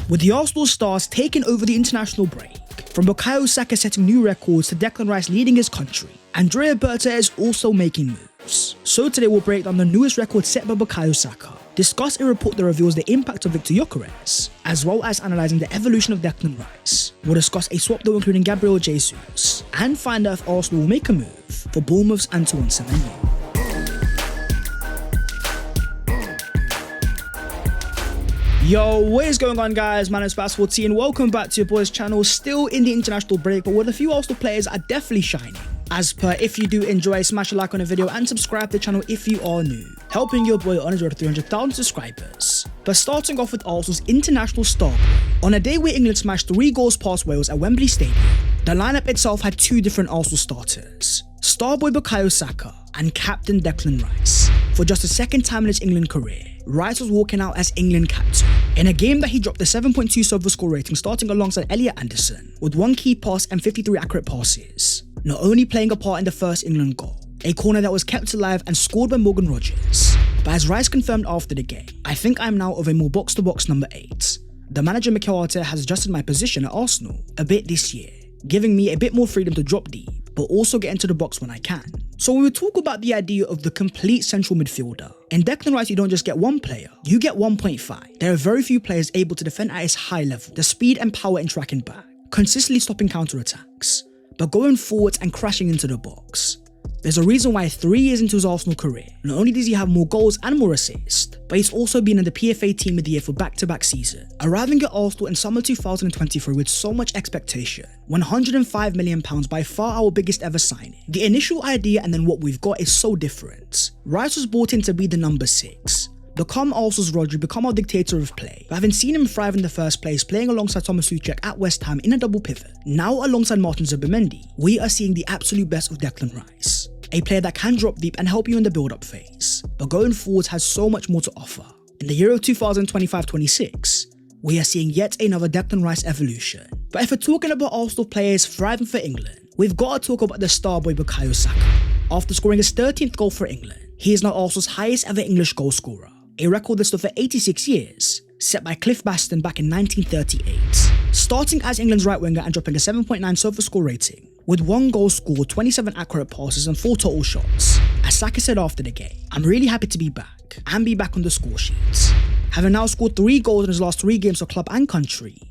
With the Arsenal stars taking over the international break, from Bukayo Saka setting new records to Declan Rice leading his country, Andrea Berta is also making moves. So today we'll break down the newest record set by Bukayo Saka, discuss a report that reveals the impact of Victor Gyökeres, as well as analysing the evolution of Declan Rice. We'll discuss a swap deal including Gabriel Jesus, and find out if Arsenal will make a move for Bournemouth's Antoine Semenyo. Yo, what is going on, guys? My name is Bass14 and welcome back to your boys channel. Still in the international break, but with a few Arsenal players are definitely shining. As per, if you do enjoy, smash a like on the video and subscribe to the channel if you are new, helping your boy on his road to 300,000 subscribers. But starting off with Arsenal's international star, on a day where England smashed 3 goals past Wales at Wembley Stadium, the lineup itself had 2 different Arsenal starters, starboy Bukayo Saka and captain Declan Rice. For just the second time in his England career, Rice was walking out as England captain in a game that he dropped a 7.2 SofaScore score rating, starting alongside Elliot Anderson with 1 key pass and 53 accurate passes, not only playing a part in the first England goal, a corner that was kept alive and scored by Morgan Rogers, but as Rice confirmed after the game, "I think I'm now of a more box-to-box number 8. The manager Mikel Arteta has adjusted my position at Arsenal a bit this year, giving me a bit more freedom to drop deep, but also get into the box when I can." So when we talk about the idea of the complete central midfielder, in Declan Rice you don't just get one player, you get 1.5. There are very few players able to defend at his high level, the speed and power in tracking back, consistently stopping counter-attacks, but going forwards and crashing into the box. There's a reason why 3 years into his Arsenal career, not only does he have more goals and more assists, but he's also been in the PFA Team of the Year for back-to-back season, arriving at Arsenal in summer 2023 with so much expectation. £105 million, by far our biggest ever signing. The initial idea and then what we've got is so different. Rice was brought in to be the number 6. Become Arsenal's Rodri, become our dictator of play. But having seen him thrive in the first place, playing alongside Thomas Tuchel at West Ham in a double pivot, now alongside Martin Zubimendi, we are seeing the absolute best of Declan Rice. A player that can drop deep and help you in the build-up phase, but going forwards has so much more to offer. In the year of 2025-26, we are seeing yet another Declan Rice evolution. But if we're talking about Arsenal players thriving for England, we've got to talk about the starboy Bukayo Saka. After scoring his 13th goal for England, he is now Arsenal's highest ever English goal scorer, a record that stood for 86 years, set by Cliff Baston back in 1938. Starting as England's right winger and dropping a 7.9 SofaScore score rating, with 1 goal scored, 27 accurate passes and 4 total shots. As Saka said after the game, "I'm really happy to be back and be back on the score sheets." Having now scored 3 goals in his last 3 games for club and country.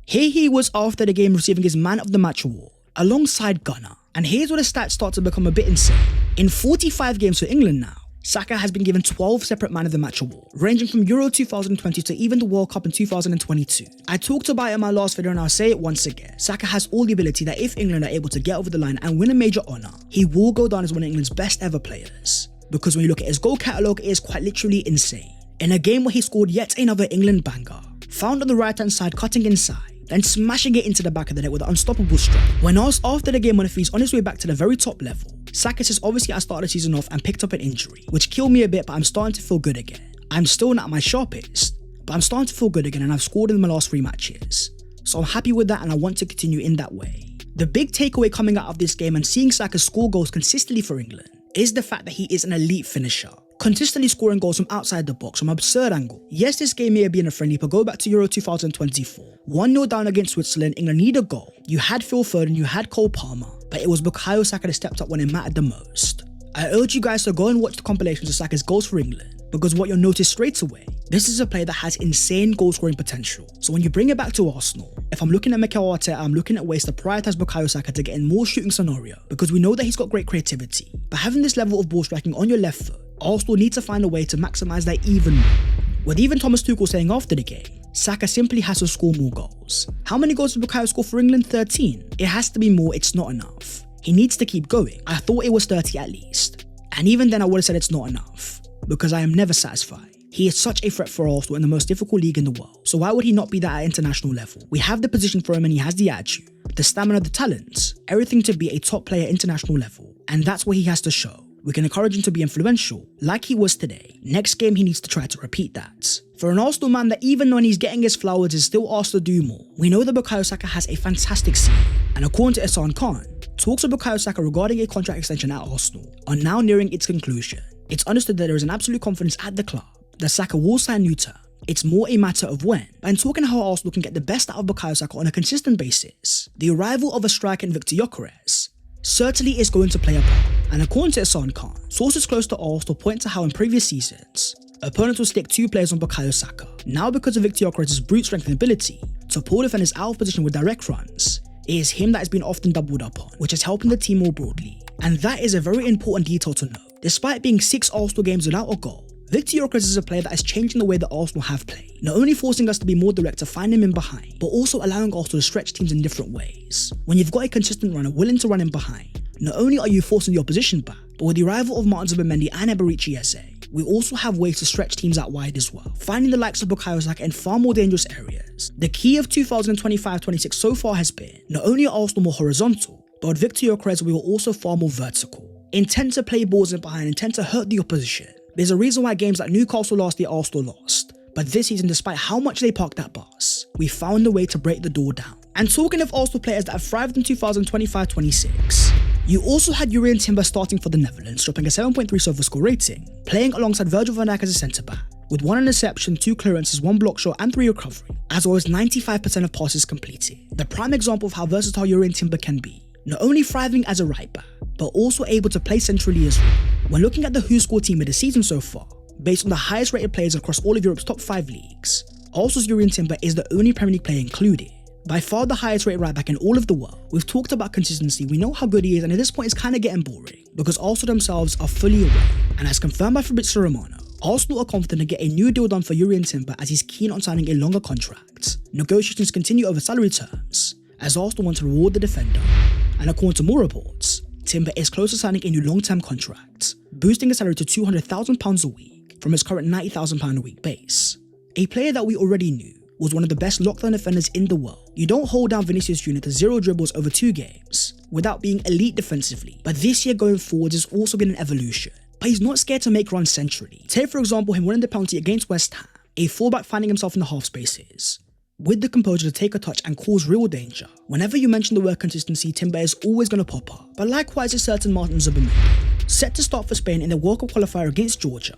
Here he was after the game receiving his Man of the Match award, alongside Gunner. And here's where the stats start to become a bit insane. In 45 games for England now, Saka has been given 12 separate Man of the Match awards, ranging from Euro 2020 to even the World Cup in 2022. I talked about it in my last video and I'll say it once again. Saka has all the ability that if England are able to get over the line and win a major honour, he will go down as one of England's best ever players. Because when you look at his goal catalogue, it is quite literally insane. In a game where he scored yet another England banger, found on the right hand side cutting inside, then smashing it into the back of the net with an unstoppable strike. When asked after the game on if he's on his way back to the very top level, Saka says obviously I started the season off and picked up an injury, which killed me a bit, but I'm starting to feel good again. I'm still not at my sharpest, but I'm starting to feel good again and I've scored in my last 3 matches. So I'm happy with that and I want to continue in that way. The big takeaway coming out of this game and seeing Saka score goals consistently for England is the fact that he is an elite finisher, consistently scoring goals from outside the box from absurd angle. Yes, this game may have been a friendly, but go back to Euro 2024. 1-0 down against Switzerland, England need a goal. You had Phil Foden, you had Cole Palmer, but it was Bukayo Saka that stepped up when it mattered the most. I urge you guys to go and watch the compilations of Saka's goals for England, because what you'll notice straight away, this is a player that has insane goal scoring potential. So when you bring it back to Arsenal, if I'm looking at Mikel Arteta, I'm looking at ways to prioritise Bukayo Saka to get in more shooting scenario, because we know that he's got great creativity, but having this level of ball striking on your left foot, Arsenal need to find a way to maximise that even more. With even Thomas Tuchel saying after the game, Saka simply has to score more goals. How many goals did Bukayo score for England? 13. It has to be more, it's not enough. He needs to keep going. I thought it was 30 at least. And even then I would have said it's not enough, because I am never satisfied. He is such a threat for Arsenal in the most difficult league in the world, so why would he not be that at international level? We have the position for him and he has the attitude, the stamina, the talent, everything to be a top player at international level, and that's what he has to show. We can encourage him to be influential, like he was today. Next game he needs to try to repeat that. For an Arsenal man that even when he's getting his flowers is still asked to do more, we know that Bukayo Saka has a fantastic ceiling, and according to Hassan Khan, talks of Bukayo Saka regarding a contract extension at Arsenal are now nearing its conclusion. It's understood that there is an absolute confidence at the club that Saka will sign new term It's more a matter of when. And talking how Arsenal can get the best out of Bukayo Saka on a consistent basis, the arrival of a striker in Victor Gyökeres certainly is going to play a part. And according to Hassan Khan, sources close to Arsenal point to how in previous seasons, opponents will stick 2 players on Bukayo Saka. Now because of Victor Gyökeres' brute strength and ability to pull defenders out of position with direct runs, it is him that has been often doubled up on, which is helping the team more broadly. And that is a very important detail to note. Despite being 6 Arsenal games without a goal, Victor Gyökeres is a player that is changing the way that Arsenal have played, not only forcing us to be more direct to find him in behind, but also allowing Arsenal to stretch teams in different ways. When you've got a consistent runner willing to run in behind, not only are you forcing the opposition back, but with the arrival of Martin Zubimendi and Eberechi Eze, we also have ways to stretch teams out wide as well, finding the likes of Bukayo Saka in far more dangerous areas. The key of 2025-26 so far has been, not only are Arsenal more horizontal, but with Victor Gyökeres we were also far more vertical, intent to play balls in behind, intent to hurt the opposition. There's a reason why games like Newcastle last year Arsenal lost, but this season, despite how much they parked that bus, we found a way to break the door down. And talking of Arsenal players that have thrived in 2025-26, you also had Jurrien Timber starting for the Netherlands, dropping a 7.3 SofaScore rating, playing alongside Virgil van Dijk as a centre-back, with 1 interception, 2 clearances, 1 block shot and 3 recovery, as well as 95% of passes completed. The prime example of how versatile Jurrien Timber can be, not only thriving as a right back, but also able to play centrally as well. When looking at the WhoScored team of the season so far, based on the highest rated players across all of Europe's top 5 leagues, Arsenal's Jurrien Timber is the only Premier League player included. By far the highest rated right back in all of the world. We've talked about consistency, we know how good he is, and at this point it's kind of getting boring, because Arsenal themselves are fully aware, and as confirmed by Fabrizio Romano, Arsenal are confident to get a new deal done for Jurrien Timber as he's keen on signing a longer contract. Negotiations continue over salary terms, as Arsenal want to reward the defender, and according to more reports, Timber is close to signing a new long-term contract, boosting his salary to £200,000 a week from his current £90,000 a week base. A player that we already knew was one of the best lockdown defenders in the world. You don't hold down Vinicius Jr. to 0 dribbles over 2 games without being elite defensively, but this year going forward has also been an evolution. But he's not scared to make runs centrally. Take for example him winning the penalty against West Ham, a fullback finding himself in the half spaces, with the composure to take a touch and cause real danger. Whenever you mention the word consistency, Timber is always going to pop up. But likewise is certain Martin Zubimendi, set to start for Spain in the World Cup qualifier against Georgia.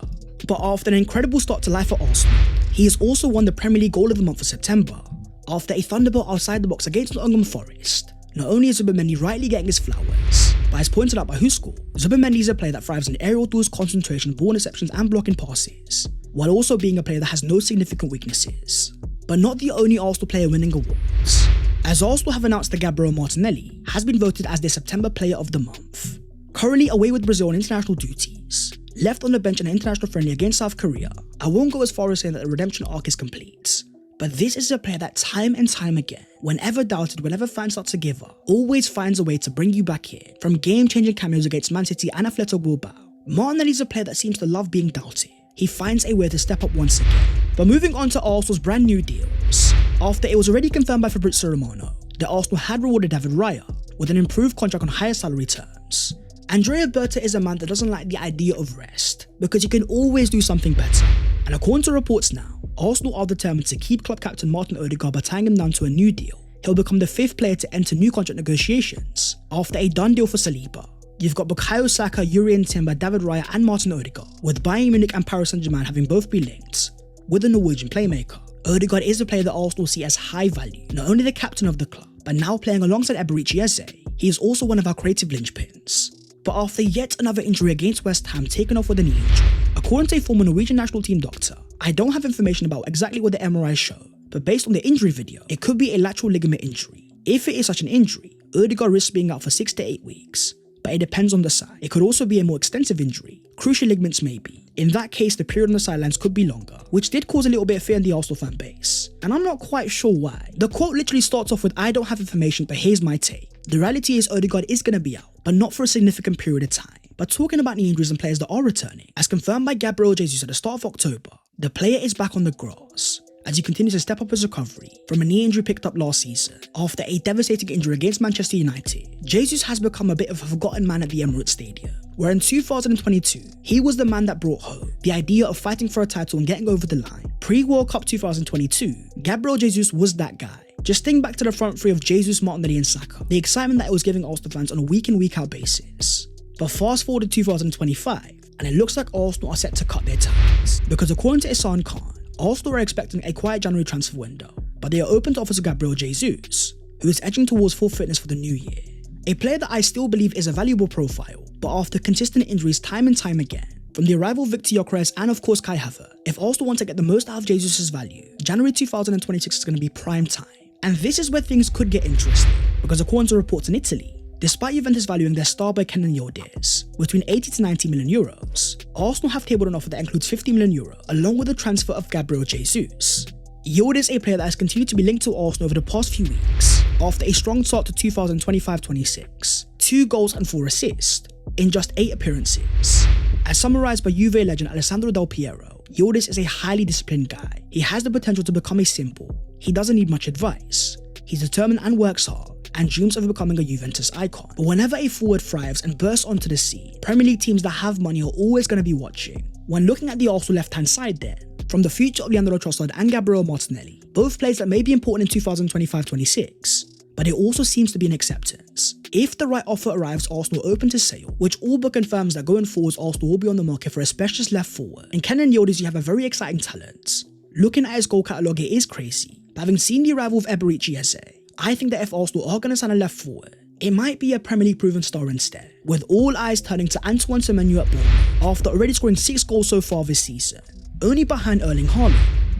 But after an incredible start to life for Arsenal, he has also won the Premier League Goal of the Month for September, after a thunderbolt outside the box against Nottingham Forest. Not only is Zubimendi rightly getting his flowers, but as pointed out by WhoScored, Zubimendi is a player that thrives in aerial duels, concentration, ball interceptions and blocking passes, while also being a player that has no significant weaknesses. But not the only Arsenal player winning awards, as Arsenal have announced that Gabriel Martinelli has been voted as their September Player of the Month. Currently away with Brazil on international duties, left on the bench in an international friendly against South Korea, I won't go as far as saying that the redemption arc is complete, but this is a player that time and time again, whenever doubted, whenever fans start to give up, always finds a way to bring you back here. From game-changing cameos against Man City and Atletico Bilbao, Martinelli is a player that seems to love being doubted. He finds a way to step up once again. But moving on to Arsenal's brand new deals, after it was already confirmed by Fabrizio Romano that Arsenal had rewarded David Raya with an improved contract on higher salary terms, Andrea Berta is a man that doesn't like the idea of rest, because you can always do something better. And according to reports now, Arsenal are determined to keep club captain Martin Odegaard by tying him down to a new deal. He'll become the 5th player to enter new contract negotiations after a done deal for Saliba. You've got Bukayo Saka, Jurrien Timber, David Raya and Martin Odegaard, with Bayern Munich and Paris Saint-Germain having both been linked with the Norwegian playmaker. Odegaard is a player that Arsenal see as high value, not only the captain of the club, but now playing alongside Eberechi Eze, he is also one of our creative linchpins. But after yet another injury against West Ham taken off with a knee injury, according to a former Norwegian national team doctor, I don't have information about exactly what the MRI show, but based on the injury video, it could be a lateral ligament injury. If it is such an injury, Odegaard risks being out for 6 to 8 weeks, but it depends on the side. It could also be a more extensive injury, cruciate ligaments maybe. In that case, the period on the sidelines could be longer, which did cause a little bit of fear in the Arsenal fan base, and I'm not quite sure why. The quote literally starts off with, "I don't have information, but here's my take." The reality is Odegaard is going to be out, but not for a significant period of time. But talking about knee injuries and players that are returning, as confirmed by Gabriel Jesus at the start of October, the player is back on the grass as he continues to step up his recovery from a knee injury picked up last season after a devastating injury against Manchester United. Jesus has become a bit of a forgotten man at the Emirates Stadium, where in 2022, he was the man that brought home the idea of fighting for a title and getting over the line. Pre-World Cup 2022, Gabriel Jesus was that guy. Just think back to the front three of Jesus, Martinelli and Saka, the excitement that it was giving Arsenal fans on a week in week out basis. But fast forward to 2025, and it looks like Arsenal are set to cut their ties, because according to Hassan Khan, Arsenal are expecting a quiet January transfer window, but they are open to offers of Gabriel Jesus, who is edging towards full fitness for the new year. A player that I still believe is a valuable profile, but after consistent injuries time and time again, from the arrival of Victor Gyökeres and of course Kai Havertz, if Arsenal want to get the most out of Jesus' value, January 2026 is going to be prime time. And this is where things could get interesting, because according to reports in Italy, despite Juventus valuing their star boy Yildiz between 80 to 90 million euros, Arsenal have tabled an offer that includes 50 million euros along with the transfer of Gabriel Jesus. Yildiz, a player that has continued to be linked to Arsenal over the past few weeks, after a strong start to 2025-26, 2 goals and 4 assists in just 8 appearances. As summarised by Juve legend Alessandro Del Piero, Yildiz is a highly disciplined guy. He has the potential to become a symbol. He doesn't need much advice. He's determined and works hard, and dreams of becoming a Juventus icon. But whenever a forward thrives and bursts onto the scene, Premier League teams that have money are always going to be watching. When looking at the Arsenal left-hand side then, from the future of Leandro Trossard and Gabriel Martinelli, both players that may be important in 2025-26, but it also seems to be an acceptance. If the right offer arrives, Arsenal open to sale, which all but confirms that going forwards Arsenal will be on the market for a specialist left forward. In Yildiz, you have a very exciting talent. Looking at his goal catalogue, it is crazy, but having seen the arrival of Eze, I think that if Arsenal are going to sign a left forward, it might be a Premier League proven star instead, with all eyes turning to Antoine Semenyo at Bournemouth after already scoring 6 goals so far this season, only behind Erling Haaland.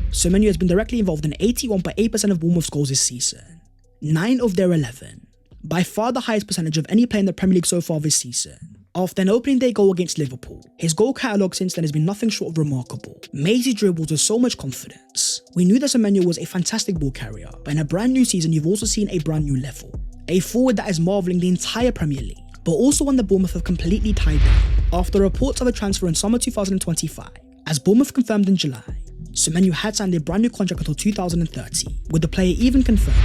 Semenyo has been directly involved in 81.8% of Bournemouth's goals this season, 9 of their 11, by far the highest percentage of any player in the Premier League so far this season. After an opening day goal against Liverpool, his goal catalogue since then has been nothing short of remarkable. Made his dribbles with so much confidence. We knew that Semenyo was a fantastic ball carrier, but in a brand new season you've also seen a brand new level. A forward that is marvelling the entire Premier League, but also one that Bournemouth have completely tied down. After reports of a transfer in summer 2025, as Bournemouth confirmed in July, Semenyo had signed a brand new contract until 2030, with the player even confirmed,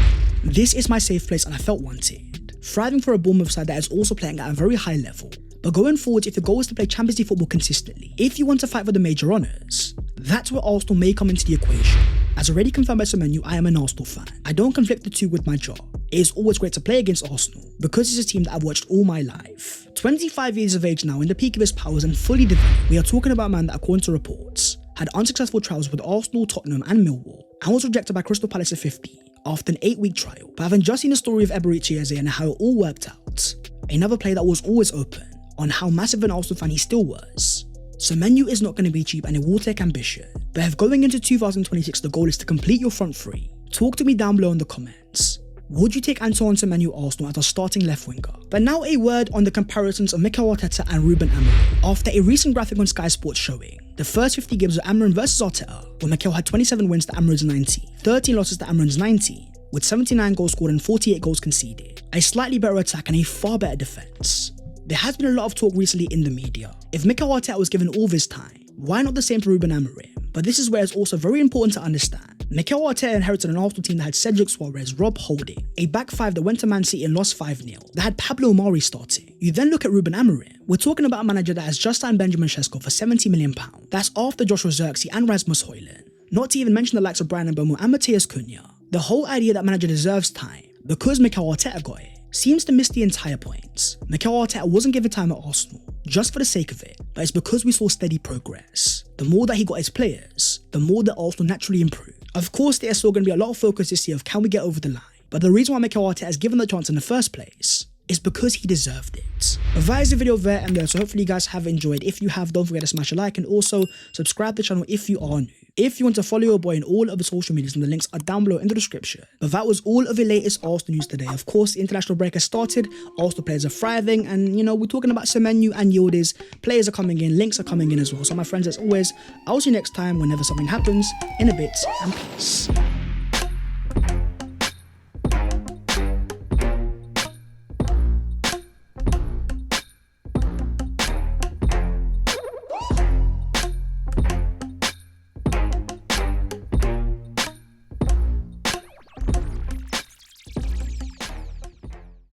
"This is my safe place and I felt wanted." Thriving for a Bournemouth side that is also playing at a very high level. But going forward, if the goal is to play Champions League football consistently, if you want to fight for the major honours, that's where Arsenal may come into the equation. As already confirmed by Semenyo, I am an Arsenal fan. I don't conflict the two with my job. It is always great to play against Arsenal, because it's a team that I've watched all my life. 25 years of age now, in the peak of his powers and fully developed, we are talking about a man that, according to reports, had unsuccessful trials with Arsenal, Tottenham and Millwall, and was rejected by Crystal Palace at 50 after an 8-week trial. But having just seen the story of Eze and how it all worked out, another player that was always open on how massive an Arsenal fan he still was, Semenyo is not going to be cheap and it will take ambition. But if going into 2026 the goal is to complete your front three, talk to me down below in the comments. Would you take Antoine Semenyo Arsenal as a starting left winger? But now a word on the comparisons of Mikel Arteta and Ruben Amorim. After a recent graphic on Sky Sports showing the first 50 games of Amorim versus Arteta, where Mikel had 27 wins to Amorim's 19, 13 losses to Amorim's 19, with 79 goals scored and 48 goals conceded, a slightly better attack and a far better defence. There has been a lot of talk recently in the media. If Mikel Arteta was given all this time, why not the same for Ruben Amorim? But this is where it's also very important to understand. Mikel Arteta inherited an Arsenal team that had Cedric Soares, Rob Holding, a back five that went to Man City and lost 5-0, that had Pablo Mari starting. You then look at Ruben Amorim. We're talking about a manager that has just signed Benjamin Sesko for £70 million. That's after Joshua Zirkzee and Rasmus Højlund. Not to even mention the likes of Brian Mbeumo and Matheus Cunha. The whole idea that manager deserves time, because Mikel Arteta got it, seems to miss the entire point. Mikel Arteta wasn't given time at Arsenal, just for the sake of it, but it's because we saw steady progress. The more that he got his players, the more that Arsenal naturally improved. Of course, there's still going to be a lot of focus this year of can we get over the line, but the reason why Mikel Arteta has given the chance in the first place is because he deserved it. But that is the video there and there, so hopefully you guys have enjoyed. If you have, don't forget to smash a like and also subscribe to the channel if you are new. If you want to follow your boy in all of the social medias, and the links are down below in the description. But that was all of the latest Arsenal news today. Of course, the international break has started, Arsenal players are thriving, and you know, we're talking about Semenyo and Yildiz. Players are coming in, links are coming in as well. So my friends, as always, I'll see you next time whenever something happens. In a bit, and peace.